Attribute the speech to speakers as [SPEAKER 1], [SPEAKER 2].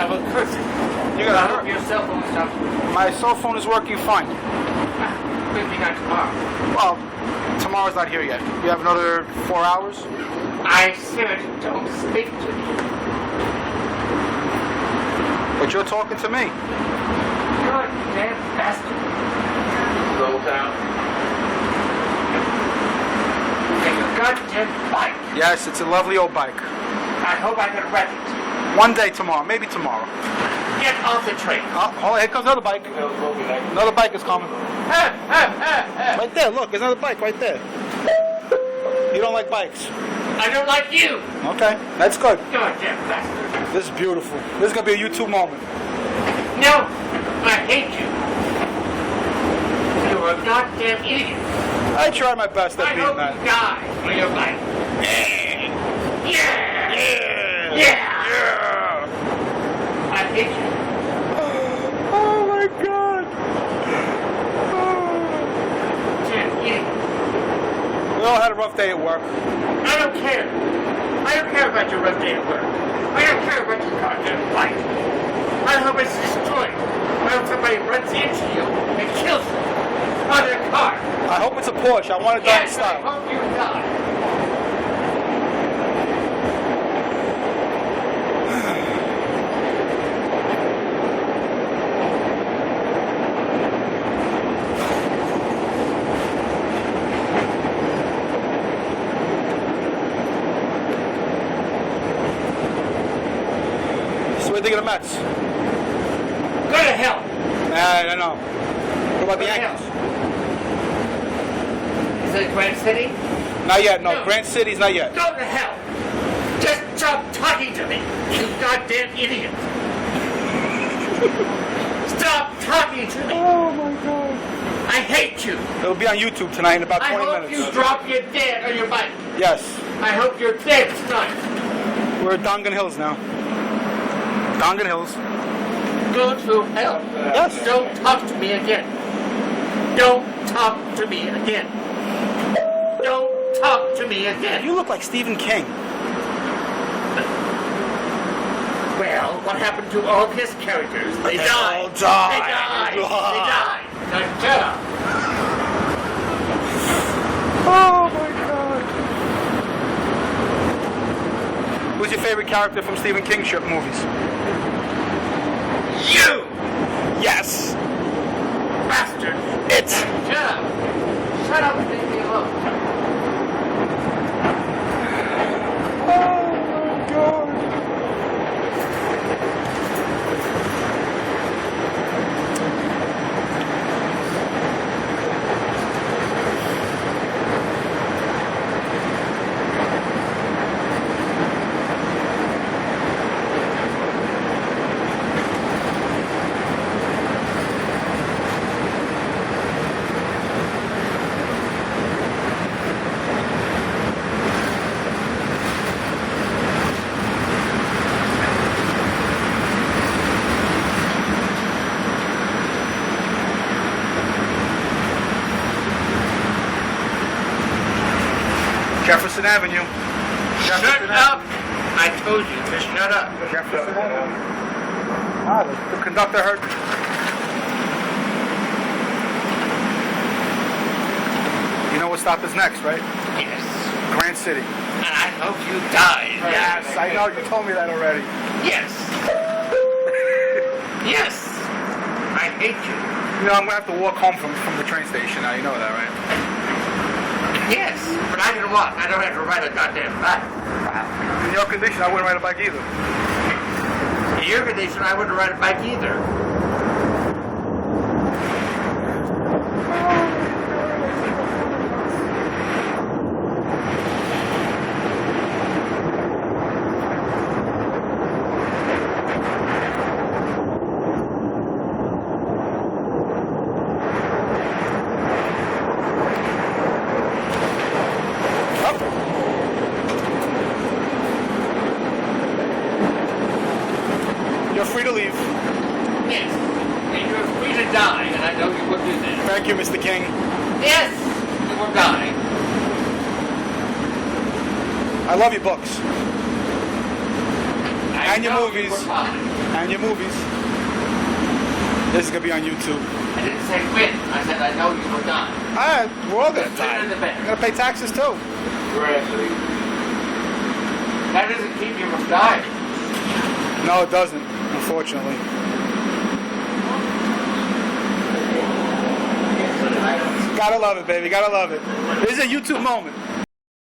[SPEAKER 1] will curse it.
[SPEAKER 2] You're
[SPEAKER 1] I
[SPEAKER 2] gonna
[SPEAKER 1] hope your cell phone stops working.
[SPEAKER 2] My cell phone is working fine.
[SPEAKER 1] Maybe not tomorrow.
[SPEAKER 2] Well, tomorrow's not here yet. You have another 4 hours?
[SPEAKER 1] I said don't speak to me.
[SPEAKER 2] But you're talking to me.
[SPEAKER 1] You're a damn bastard.
[SPEAKER 3] Slow down.
[SPEAKER 1] And your goddamn bike.
[SPEAKER 2] Yes, it's a lovely old bike.
[SPEAKER 1] I hope I can wreck it.
[SPEAKER 2] One day tomorrow, maybe tomorrow.
[SPEAKER 1] Get off the train.
[SPEAKER 2] Oh, hold on, here comes another bike. Another bike is coming. Right there, look, there's another bike right there. You don't like bikes?
[SPEAKER 1] I don't like you.
[SPEAKER 2] Okay, that's good.
[SPEAKER 1] Goddamn bastard.
[SPEAKER 2] This is beautiful. This is gonna be a YouTube moment.
[SPEAKER 1] No, I hate you. You're a goddamn idiot.
[SPEAKER 2] I try my best
[SPEAKER 1] I
[SPEAKER 2] at being
[SPEAKER 1] hope
[SPEAKER 2] that.
[SPEAKER 1] you die on your bike. Yeah. Yeah. I hate you.
[SPEAKER 2] Oh my God.
[SPEAKER 1] Damn idiot.
[SPEAKER 2] We all had a rough day at work.
[SPEAKER 1] I don't care. I don't care about your rough day at work. I don't care about your goddamn bike. I hope it's destroyed. I hope somebody runs into you and kills you on their car.
[SPEAKER 2] I hope it's a Porsche. I want to die in
[SPEAKER 1] Yes, I
[SPEAKER 2] style.
[SPEAKER 1] hope you die.
[SPEAKER 2] So what do you think of the Mets?
[SPEAKER 1] Go to hell.
[SPEAKER 2] I don't know. What about the
[SPEAKER 1] Go to
[SPEAKER 2] Yankees?
[SPEAKER 1] Is it Grant City?
[SPEAKER 2] Not yet, no.
[SPEAKER 1] No.
[SPEAKER 2] Grant City's not yet.
[SPEAKER 1] Go to hell. Just stop talking to me, you goddamn idiot. Stop talking to me.
[SPEAKER 2] Oh my God.
[SPEAKER 1] I hate you.
[SPEAKER 2] It'll be on YouTube tonight in about
[SPEAKER 1] I
[SPEAKER 2] 20
[SPEAKER 1] hope
[SPEAKER 2] minutes.
[SPEAKER 1] you drop your dead on your bike.
[SPEAKER 2] Yes.
[SPEAKER 1] I hope you're dead tonight.
[SPEAKER 2] We're at Dongan Hills now. Dongan Hills.
[SPEAKER 1] Go to hell.
[SPEAKER 2] Yes.
[SPEAKER 1] Don't talk to me again. Don't talk to me again. Don't talk to me again.
[SPEAKER 2] You look like Stephen King.
[SPEAKER 1] Well, what happened to all of his characters? They died.
[SPEAKER 2] all died.
[SPEAKER 1] They died. They died. Now shut up.
[SPEAKER 2] Oh my God. Who's your favorite character from Stephen King movies?
[SPEAKER 1] You
[SPEAKER 2] Yes.
[SPEAKER 1] bastard.
[SPEAKER 2] It's.
[SPEAKER 1] Shut up. Shut up and leave me alone.
[SPEAKER 2] Oh my God. Jefferson Avenue.
[SPEAKER 1] Shut up. I told you to shut up.
[SPEAKER 2] Jefferson Avenue. Ah, the conductor heard me. You know what stop is next, right?
[SPEAKER 1] Yes.
[SPEAKER 2] Grant City.
[SPEAKER 1] And I hope you die.
[SPEAKER 2] Yes, I know. You told me that already.
[SPEAKER 1] Yes. Yes. I hate you.
[SPEAKER 2] You know, I'm going to have to walk home from the train station now. You know that, right?
[SPEAKER 1] Yes. But I can walk. I don't have to ride a goddamn bike.
[SPEAKER 2] In your condition, I wouldn't ride a bike either.
[SPEAKER 1] In your condition, I wouldn't ride a bike either.
[SPEAKER 2] You're free to leave.
[SPEAKER 1] Yes. And you're free to die, and I know you will do that.
[SPEAKER 2] Thank you, Mr. King.
[SPEAKER 1] Yes. You will die.
[SPEAKER 2] I love your books.
[SPEAKER 1] I
[SPEAKER 2] And your
[SPEAKER 1] know
[SPEAKER 2] movies.
[SPEAKER 1] You were fine.
[SPEAKER 2] And your movies. This is gonna be on YouTube.
[SPEAKER 1] I didn't say when. I said I know you were done.
[SPEAKER 2] Alright, we're all gonna die.
[SPEAKER 1] Sooner the better.
[SPEAKER 2] We're gonna pay taxes too.
[SPEAKER 3] Gradually.
[SPEAKER 1] That doesn't keep you from dying.
[SPEAKER 2] No, it doesn't, unfortunately. Gotta love it, baby. Gotta love it. This is a YouTube moment.